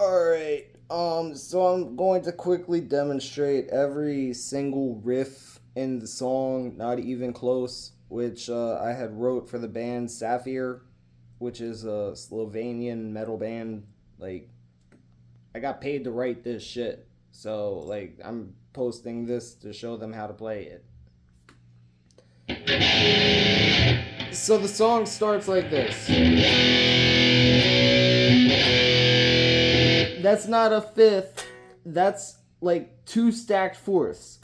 Alright, so I'm going to quickly demonstrate every single riff in the song, Not Even Close, which I had wrote for the band Sapphire, which is a Slovenian metal band. Like, I got paid to write this shit, so, like, I'm posting this to show them how to play it. So the song starts like this. That's not a fifth. That's like two stacked fourths.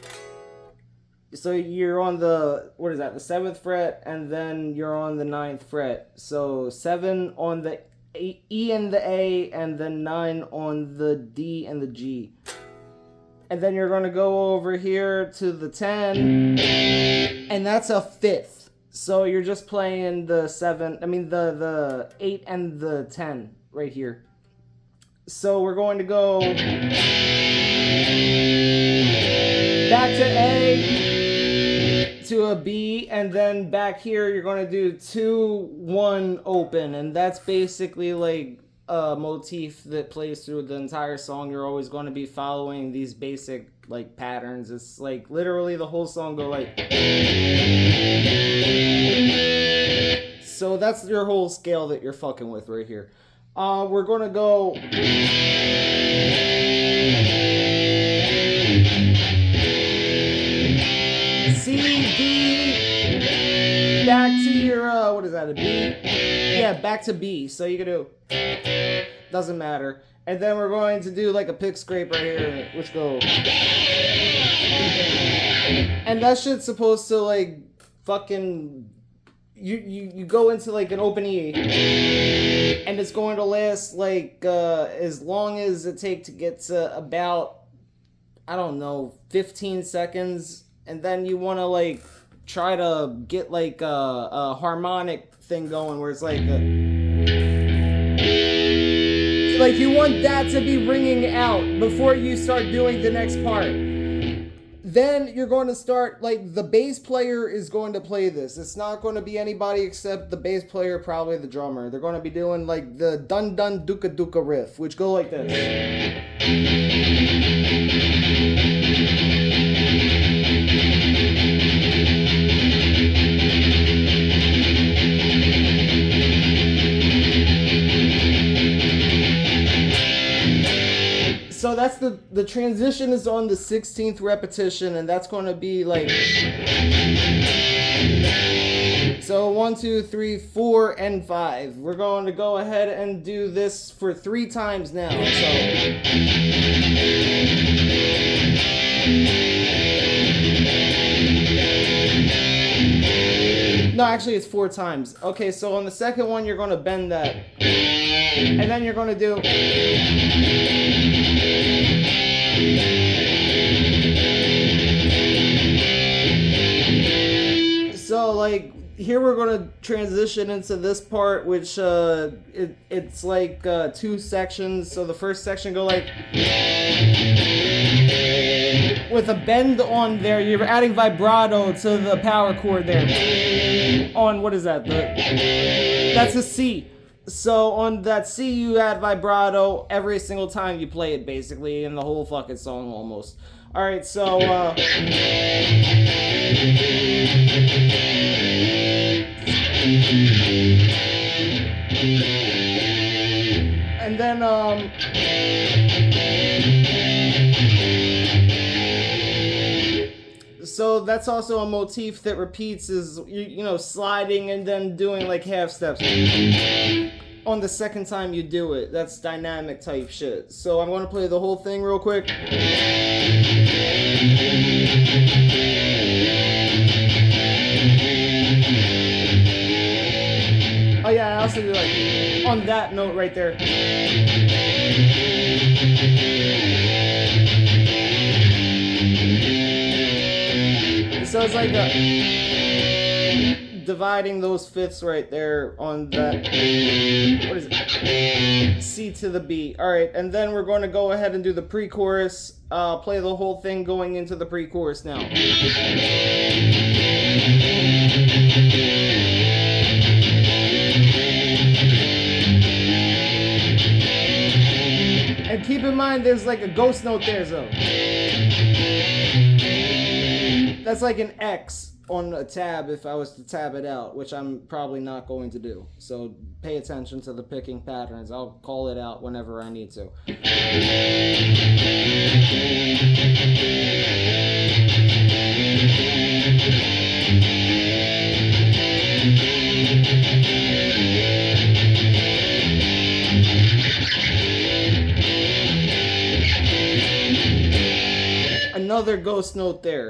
So you're on the, what is that, the 7th fret, and then you're on the 9th fret. So 7 on the E and the A, and then 9 on the D and the G. And then you're going to go over here to the 10, and that's a fifth. So you're just playing the 7, the 8 and the 10 right here. So we're going to go back to A, to a B, and then back here you're going to do 2, 1, open. And that's basically like a motif that plays through the entire song. You're always going to be following these basic like patterns. It's like literally the whole song go like. So that's your whole scale that you're fucking with right here. We're gonna go C, D, back to your, what is that, a B? Yeah, back to B. So you can do, doesn't matter. And then we're going to do like a pick scrape right here, which go. And that shit's supposed to like fucking, you go into like an open E. And it's going to last like as long as it takes to get to about, I don't know, 15 seconds. And then you want to like try to get like a harmonic thing going where it's like you want that to be ringing out before you start doing the next part. Then you're going to start, like, the bass player is going to play this. It's not going to be anybody except the bass player, probably the drummer. They're going to be doing, like, the dun dun duka duka riff, which go like this. So that's the transition is on the 16th repetition, and that's going to be like, so 1, 2, 3, 4, and 5. We're going to go ahead and do this for 3 times now. So no, actually it's 4 times. Okay, so on the second one you're going to bend that, and then you're going to do. So like here we're going to transition into this part, which it's like 2 sections. So the first section go like with a bend on there. You're adding vibrato to the power chord there. On what is that? That's a C. So on that C you add vibrato every single time you play it, basically, in the whole fucking song almost. Alright, so and then so that's also a motif that repeats, is you know, sliding and then doing like half steps on the second time you do it. That's dynamic type shit. So I'm going to play the whole thing real quick. Oh yeah, I also do like on that note right there. So it's like dividing those fifths right there on that, what is it, C to the B. Alright, and then we're going to go ahead and do the pre-chorus, play the whole thing going into the pre-chorus now. And keep in mind, there's like a ghost note there, so. That's like an X on a tab if I was to tab it out, which I'm probably not going to do. So pay attention to the picking patterns. I'll call it out whenever I need to. Another ghost note there.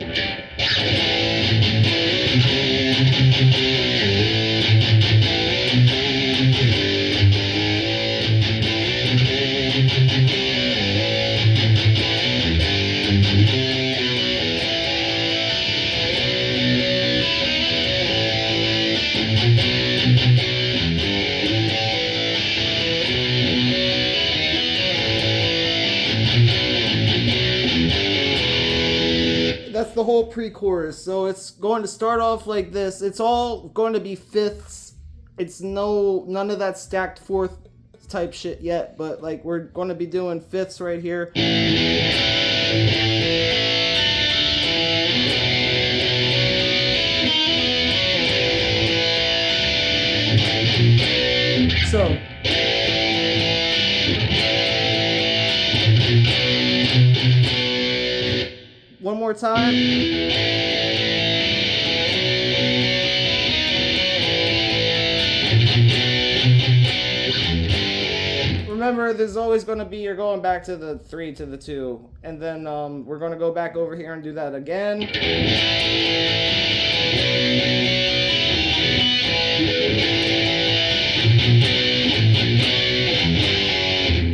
That's the whole pre-chorus. So it's going to start off like this. It's all going to be fifths. It's none of that stacked fourth type shit yet, but like we're going to be doing fifths right here. So one more time. Remember, there's always going to be, you're going back to the 3 to the 2. And then we're going to go back over here and do that again.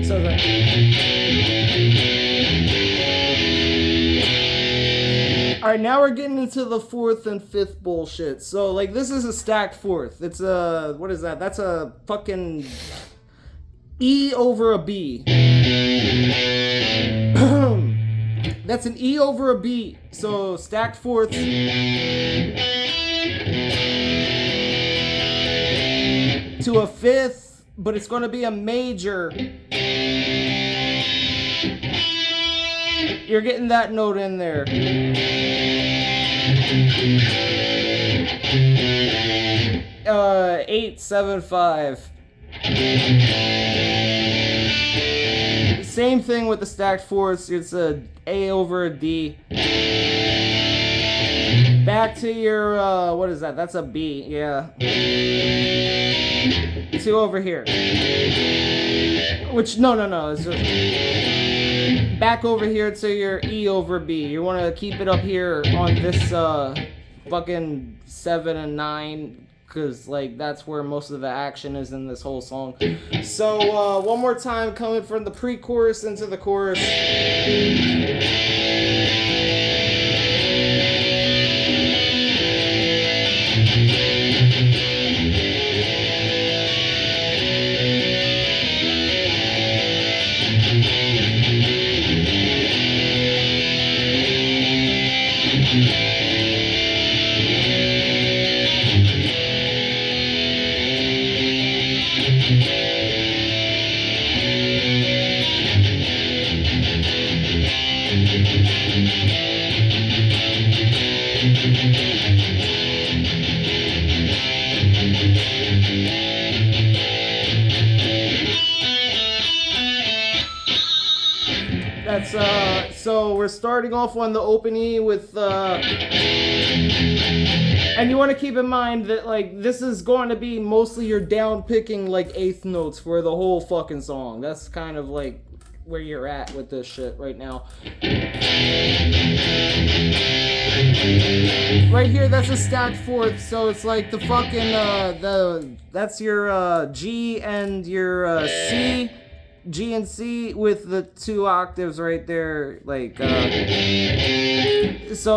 So that... Alright, now we're getting into the fourth and fifth bullshit. So, like, this is a stacked fourth. It's a, what is that? That's a fucking E over a B. That's an E over a B. So, stacked fourths. To a fifth, but it's going to be a major. You're getting that note in there. 8, 7, 5. Same thing with the stacked fourths. It's a A over a D. Back to your what is that? That's a B. Yeah. 2 over here. Which no. It's just back over here to your E over B. You want to keep it up here on this fucking 7 and 9, because like that's where most of the action is in this whole song. So one more time, coming from the pre-chorus into the chorus. That's so we're starting off on the open E with and you want to keep in mind that like this is going to be mostly your down picking like eighth notes for the whole fucking song. That's kind of like where you're at with this shit right now. Right here, that's a stacked fourth, so it's like the fucking that's your G and your C. G and C with the 2 octaves right there, like so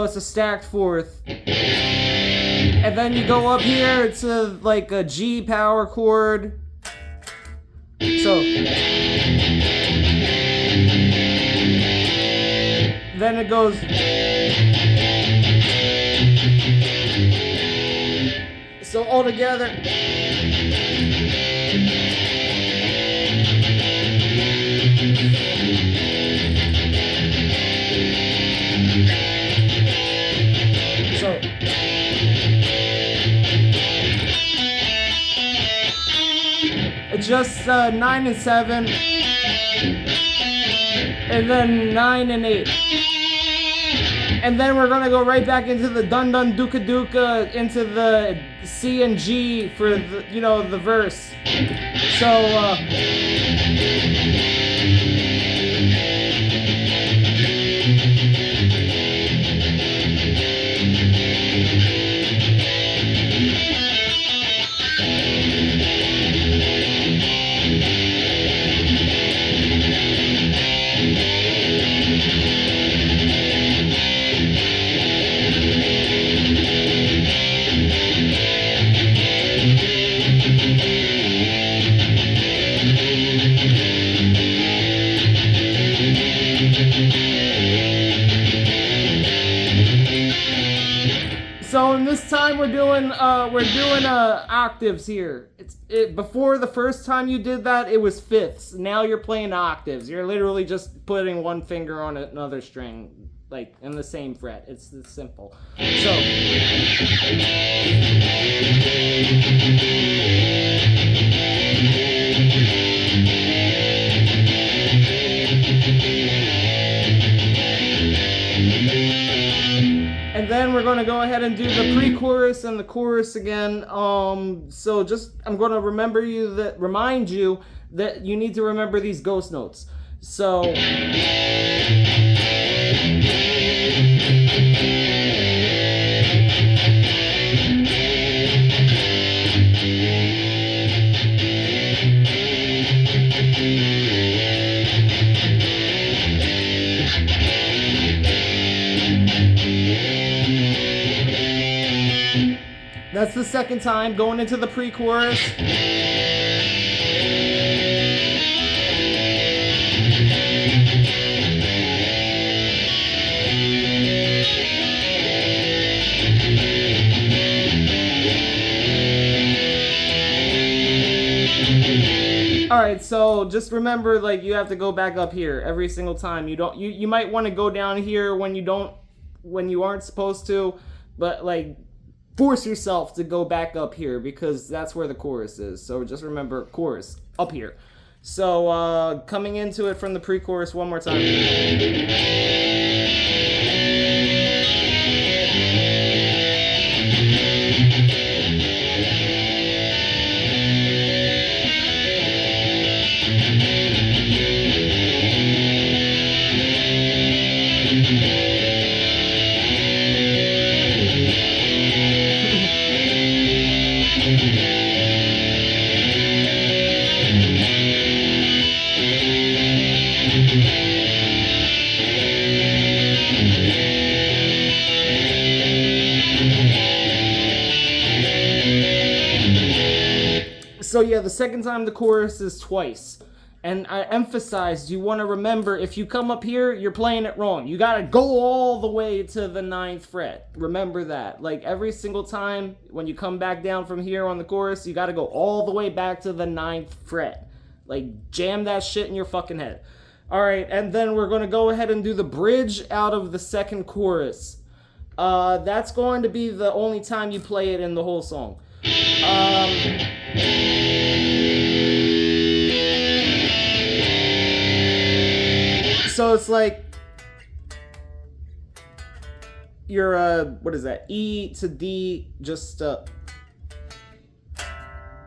it's a stacked fourth, and then you go up here to like a G power chord, so then it goes so all together. just 9 and 7, and then 9 and 8. And then we're gonna go right back into the dun dun duka duka, into the C and G for the, you know, the verse. So, so in this time we're doing octaves here. Before the first time you did that, it was fifths. Now you're playing octaves. You're literally just putting one finger on another string, like in the same fret. It's simple. So. And then we're going to go ahead and do the pre-chorus and the chorus again. So I'm going to remind you that you need to remember these ghost notes. So. That's the second time going into the pre-chorus. Alright, so just remember, like, you have to go back up here every single time. You might want to go down here when you aren't supposed to, but like force yourself to go back up here because that's where the chorus is. So just remember, chorus up here. So coming into it from the pre-chorus one more time. So yeah, the second time the chorus is twice. And I emphasized, you want to remember, if you come up here, you're playing it wrong. You got to go all the way to the 9th fret. Remember that. Like every single time when you come back down from here on the chorus, you got to go all the way back to the 9th fret. Like jam that shit in your fucking head. Alright, and then we're going to go ahead and do the bridge out of the second chorus. That's going to be the only time you play it in the whole song. So it's like your what is that? E to D, just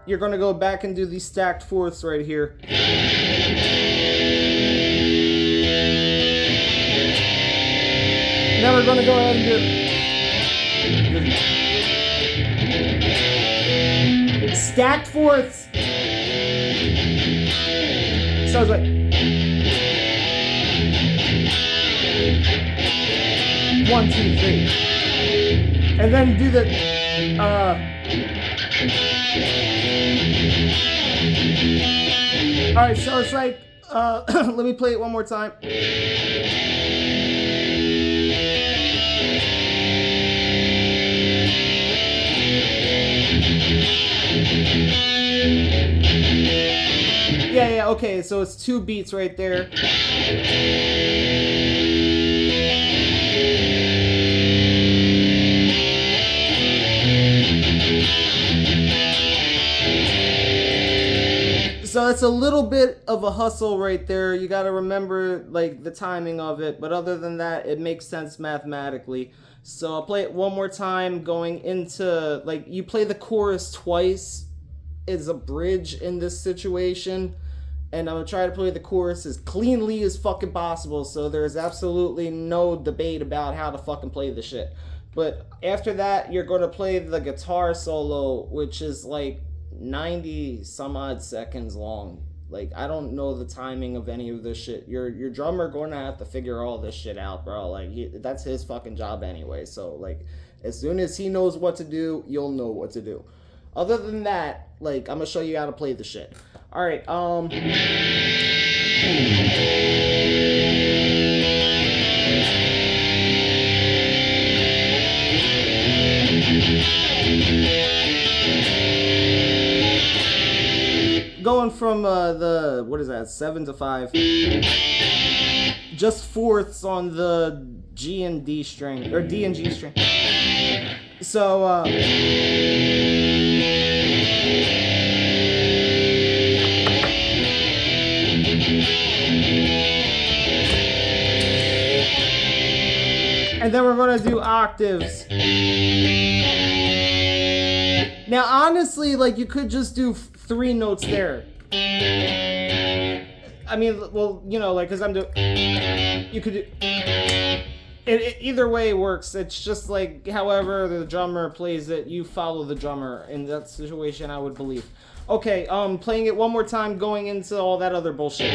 you're gonna go back and do these stacked fourths right here. Now we're gonna go ahead and do stacked fourths. So it's like 1, 2, 3, and then do the all right, so it's like let me play it one more time. Yeah, okay, so it's 2 beats right there. So it's a little bit of a hustle right there. You got to remember like the timing of it, but other than that, it makes sense mathematically. So I'll play it one more time going into, like, you play the chorus twice as a bridge in this situation, and I'm gonna try to play the chorus as cleanly as fucking possible, so there's absolutely no debate about how to fucking play the shit. But after that, you're gonna play the guitar solo, which is like 90 some odd seconds long. Like, I don't know the timing of any of this shit. Your drummer going to have to figure all this shit out, bro. Like, that's his fucking job anyway. So, like, as soon as he knows what to do, you'll know what to do. Other than that, like, I'm gonna show you how to play the shit. All right, going from the, what is that, 7 to 5, just fourths on the G and D string, or D and G string. So and then we're gonna do octaves. Now, honestly, like, you could just do 3 notes there. I mean, well, you know, like, because I'm doing... You could do... Either way works. It's just, like, however the drummer plays it, you follow the drummer. In that situation, I would believe. Okay, playing it one more time, going into all that other bullshit.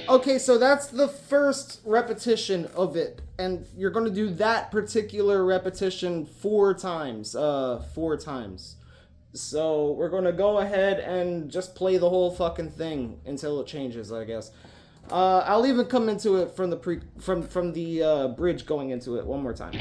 Okay, so that's the first repetition of it, and you're going to do that particular repetition 4 times. 4 times. So we're going to go ahead and just play the whole fucking thing until it changes, I guess. I'll even come into it from the from the bridge going into it one more time.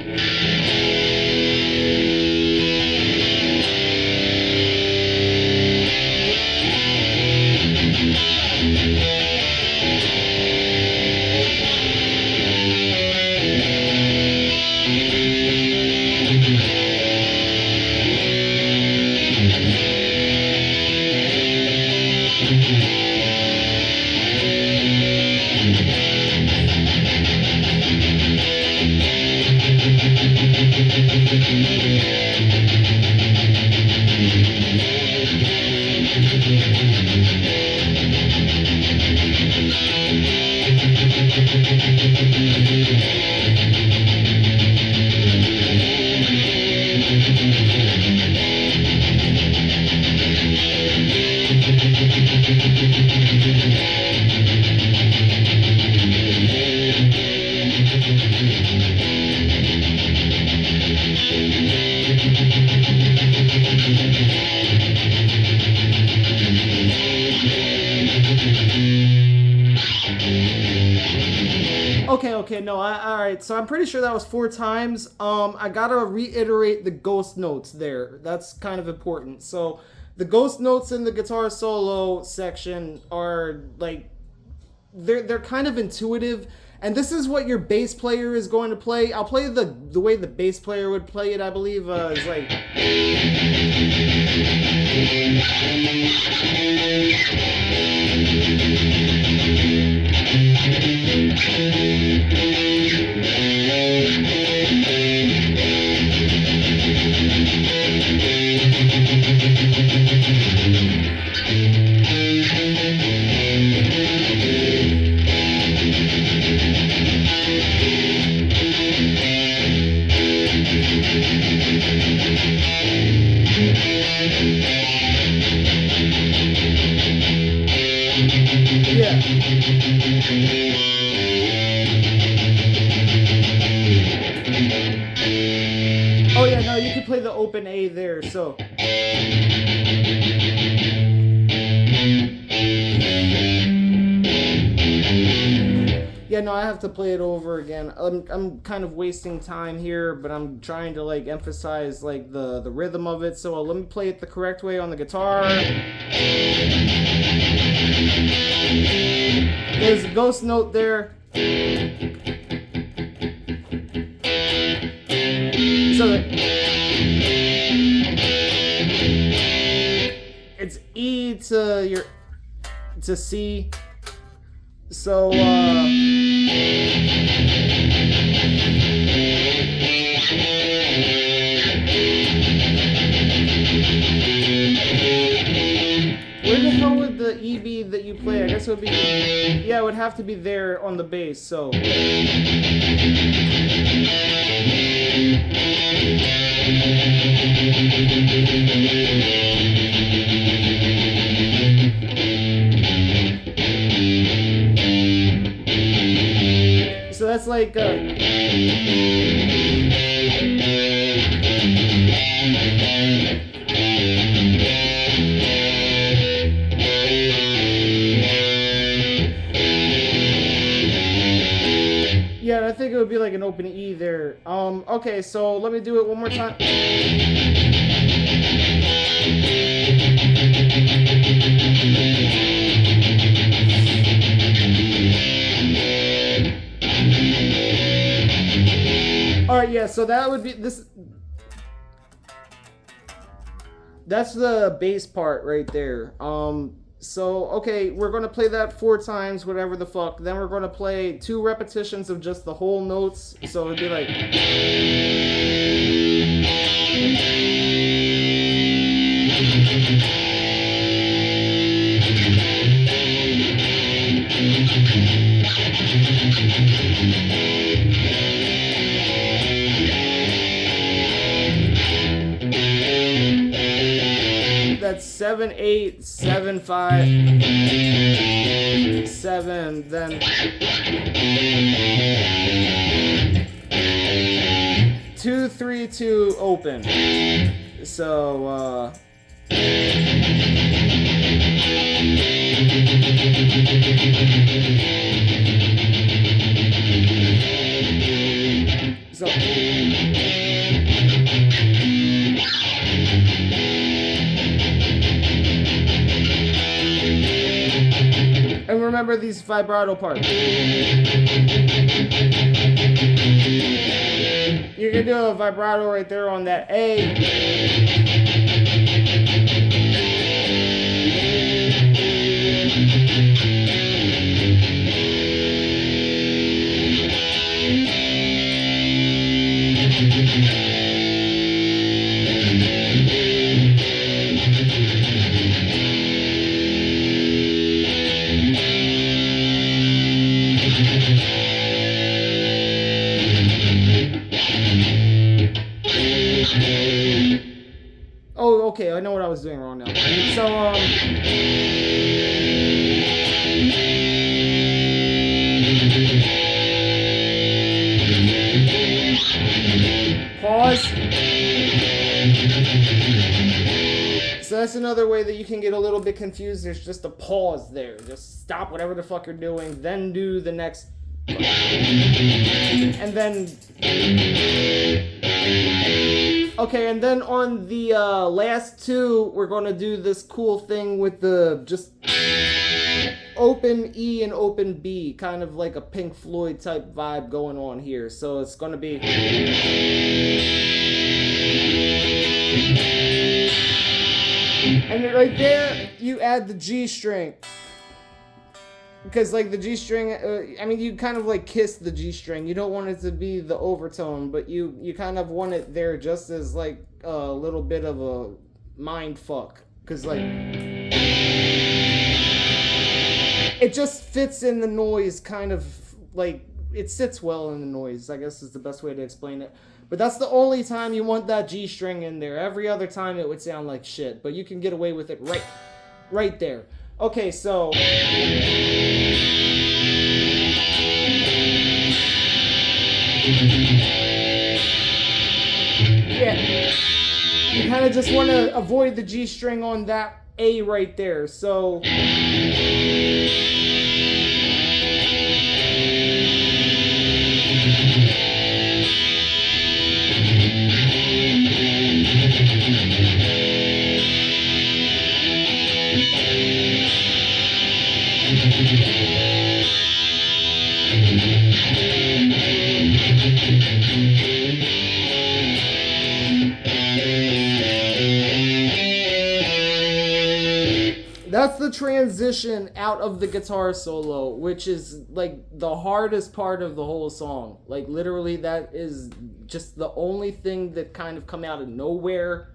Okay, no, alright, so I'm pretty sure that was 4 times. I gotta reiterate the ghost notes there. That's kind of important. So, the ghost notes in the guitar solo section are, like, they're kind of intuitive, and this is what your bass player is going to play. I'll play the way the bass player would play it, I believe, is like... Yeah. Oh yeah, no, you can play the open A there, so. Yeah, no, I have to play it over again. I'm kind of wasting time here, but I'm trying to like emphasize like the rhythm of it. So let me play it the correct way on the guitar. There's a ghost note there. So it's E to C. So where the hell would the E be that you play? I guess it would be, yeah, it would have to be there on the bass, so. So that's like, yeah, I think it would be like an open E there. Okay, so let me do it one more time. Alright, yeah, so that would be this. That's the bass part right there. So, okay, we're going to play that 4 times, whatever the fuck. Then we're going to play 2 repetitions of just the whole notes. So it'd be like. That's 7, 8, 7, 5, 7, then 2, 3, 2, open. So, and remember these vibrato parts. You can do a vibrato right there on that A. Oh, okay, I know what I was doing wrong now. So, pause. So that's another way that you can get a little bit confused. There's just a pause there. Just stop whatever the fuck you're doing, then do the next. And then. Okay, and then on the last 2, we're going to do this cool thing with the just open E and open B, kind of like a Pink Floyd type vibe going on here. So it's going to be. And right there, you add the G string. Because, like, the G string, I mean, you kind of, like, kiss the G string. You don't want it to be the overtone, but you kind of want it there just as, like, a little bit of a mind fuck. Because, like, it just fits in the noise, kind of, like, it sits well in the noise, I guess is the best way to explain it. But that's the only time you want that G string in there. Every other time it would sound like shit, but you can get away with it right there. Okay, so. yeah, you kind of just want to avoid the G string on that A right there. So that's the transition out of the guitar solo, which is like the hardest part of the whole song. Like literally that is just the only thing that kind of come out of nowhere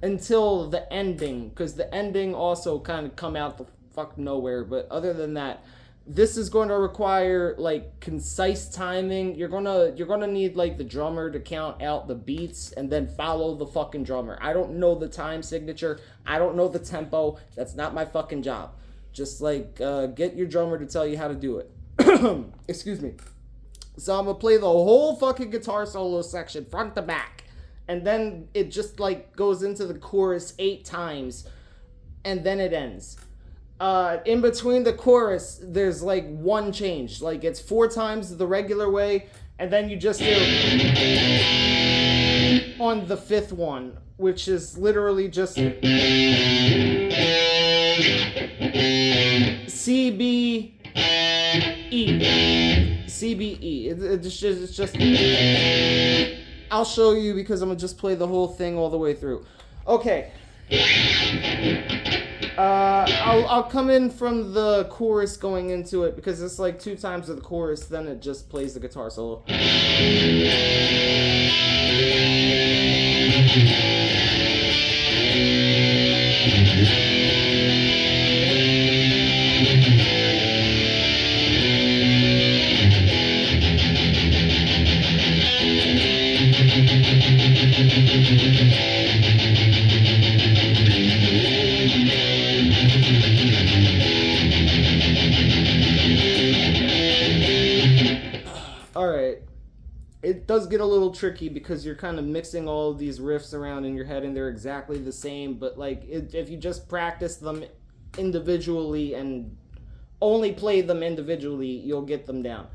until the ending, because the ending also kind of come out the fuck nowhere. But other than that, this is going to require like concise timing. You're gonna need like the drummer to count out the beats and then follow the fucking drummer. I don't know the time signature. I don't know the tempo. That's not my fucking job. Just like get your drummer to tell you how to do it. Excuse me. So I'm gonna play the whole fucking guitar solo section front to back, and then it just like goes into the chorus 8 times, and then it ends. In between the chorus, there's like one change. Like it's 4 times the regular way, and then you just do on the 5th one, which is literally just C, B, E. C, B, E. It's just I'll show you because I'm gonna just play the whole thing all the way through. Okay. I'll come in from the chorus going into it because it's like 2 times of the chorus, then it just plays the guitar solo. Alright, it does get a little tricky because you're kind of mixing all of these riffs around in your head and they're exactly the same, but like if you just practice them individually and only play them individually, you'll get them down.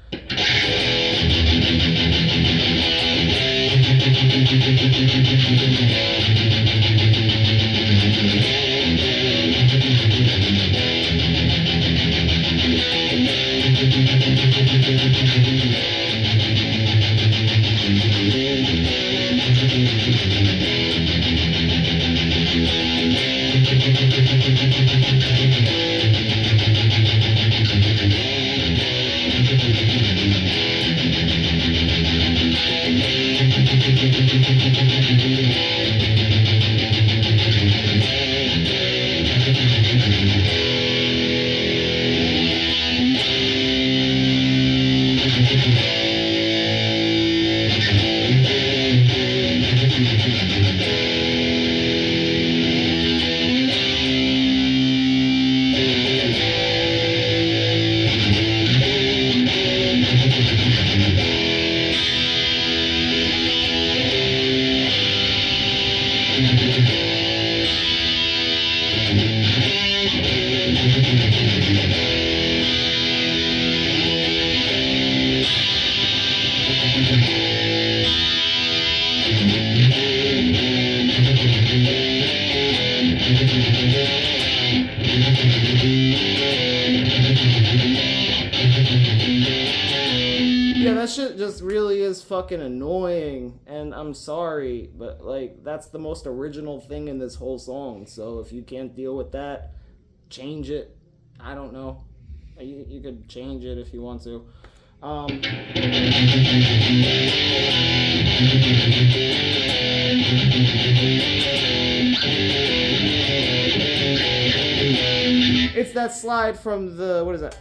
Yeah, that shit just really is fucking annoying, and I'm sorry, but like that's the most original thing in this whole song. So if you can't deal with that, change it. I don't know. You could change it if you want to. It's that slide from the, what is that?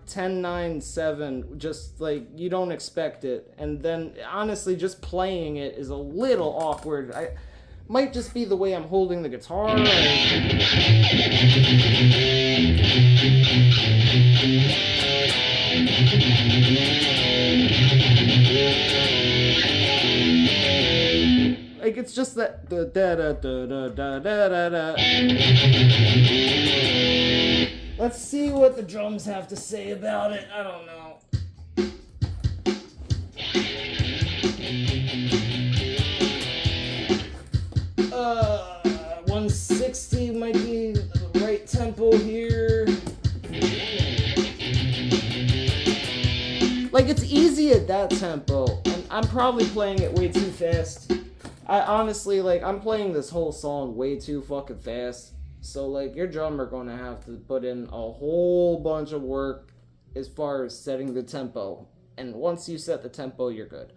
10-9-7, just like you don't expect it, and then honestly just playing it is a little awkward. I might just be the way I'm holding the guitar. Like, it's just that da da da da da da da da. Let's see what the drums have to say about it. I don't know. 160 might be the right tempo here. Like, it's easy at that tempo, and I'm probably playing it way too fast. I honestly, like, I'm playing this whole song way too fucking fast. So, like, your drummer gonna have to put in a whole bunch of work as far as setting the tempo. And once you set the tempo, you're good.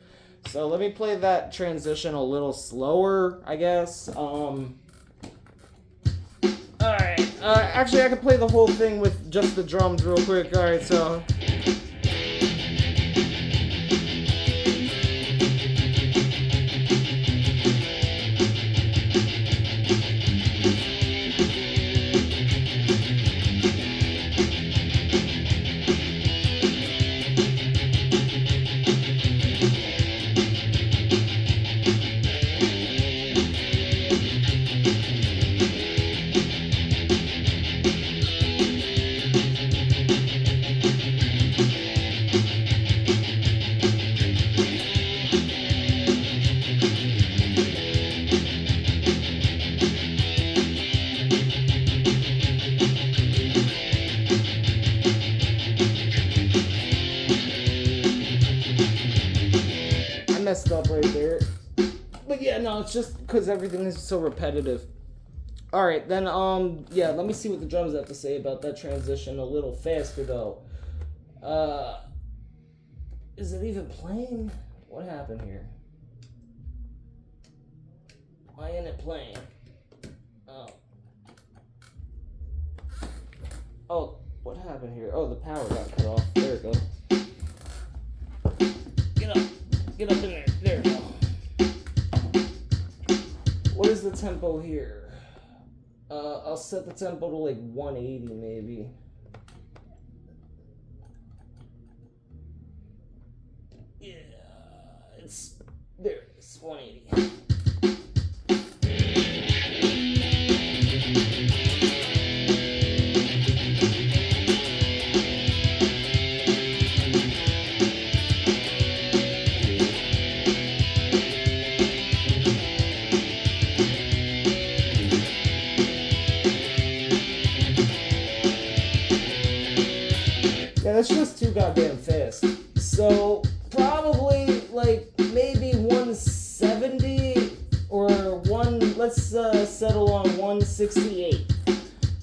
So let me play that transition a little slower, I guess. Alright. Actually, I can play the whole thing with just the drums real quick. Alright, so... messed up right there. But yeah, no, it's just because everything is so repetitive. Alright, then, yeah, let me see what the drums have to say about that transition a little faster, though. Is it even playing? What happened here? Why isn't it playing? Oh, what happened here? Oh, the power got cut off. There it goes. Get up in there. There we go. What is the tempo here? I'll set the tempo to like 180 maybe. Yeah, it's there. It's 180. Yeah, that's just too goddamn fast. So, probably, like, maybe 170 or let's settle on 168.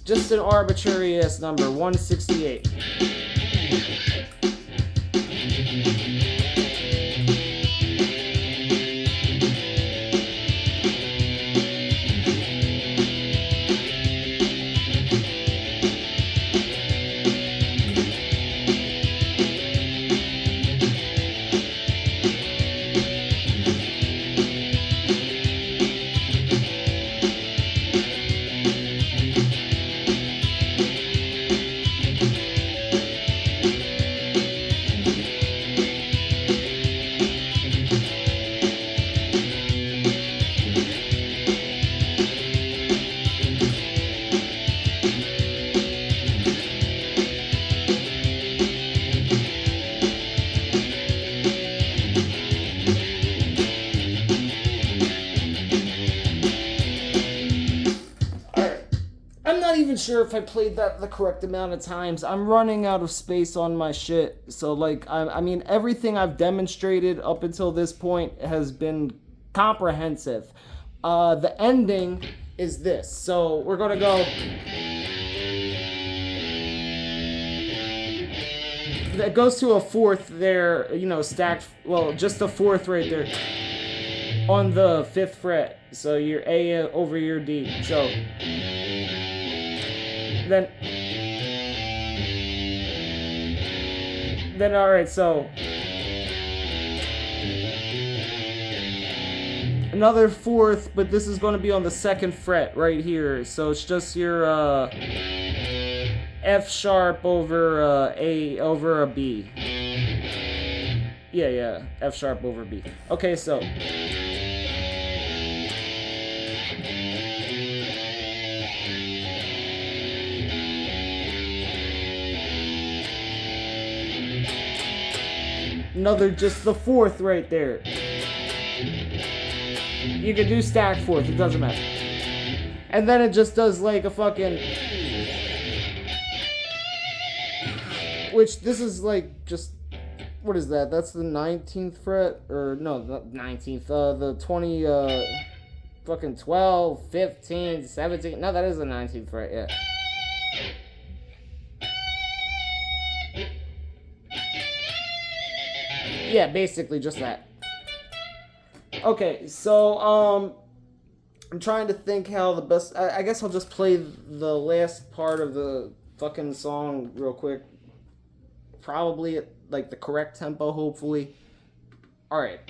Just an arbitrary ass number, 168. Sure if I played that the correct amount of times. I'm running out of space on my shit. So, like, I mean, everything I've demonstrated up until this point has been comprehensive. The ending is this. So, we're gonna go... That goes to a fourth there, you know, stacked... Well, just a fourth right there. On the 5th fret. So, your A over your D. So... Then alright, so another 4th, but this is going to be on the 2nd fret right here. So it's just your F sharp over A over a B. Yeah, F sharp over B. Okay, so another, just the fourth right there. You can do stacked fourth, it doesn't matter. And then it just does like a fucking... Which, this is like just... What is that? That's the 19th fret? Or, no, not 19th. The 20, fucking 12, 15, 17. No, that is the 19th fret, yeah. Yeah, basically just that. Okay, so, I'm trying to think how the best... I guess I'll just play the last part of the fucking song real quick. Probably at, like, the correct tempo, hopefully. Alright.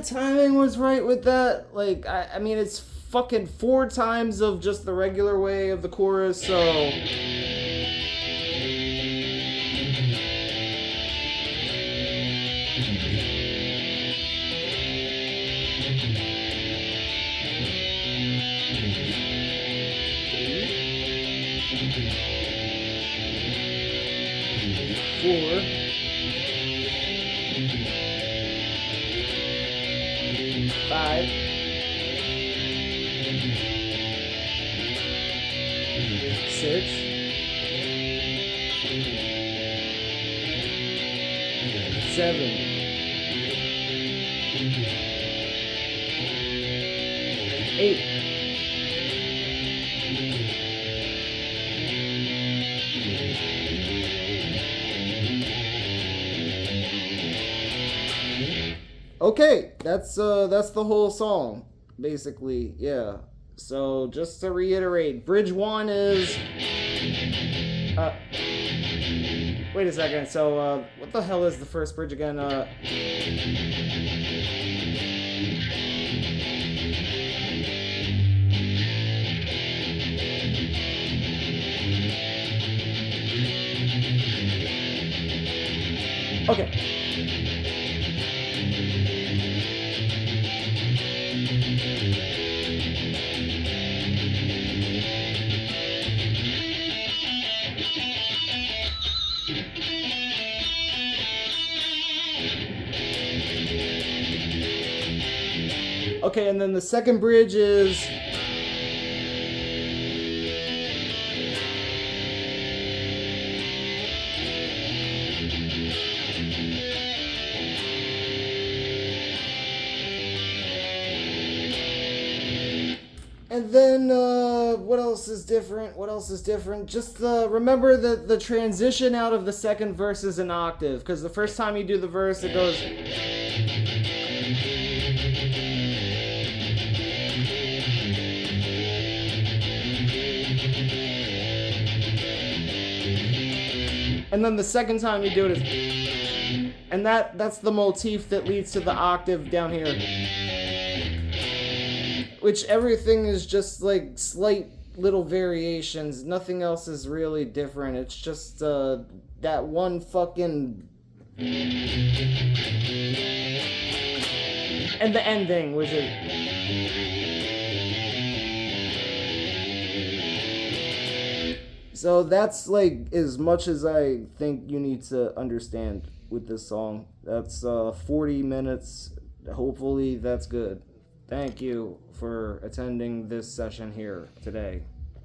Timing was right with that. Like, I mean, it's fucking 4 times of just the regular way of the chorus, so... Okay, that's the whole song, basically, yeah. So, just to reiterate, bridge 1 is... wait a second, so, what the hell is the first bridge again? Okay. Okay, and then the second bridge is... And then, what else is different? What else is different? Just remember that the transition out of the second verse is an octave, because the first time you do the verse, it goes... And then the second time you do it is... And that's the motif that leads to the octave down here. Which everything is just like slight little variations. Nothing else is really different. It's just that one fucking... And the ending, which is... So that's like as much as I think you need to understand with this song. That's 40 minutes. Hopefully that's good. Thank you for attending this session here today.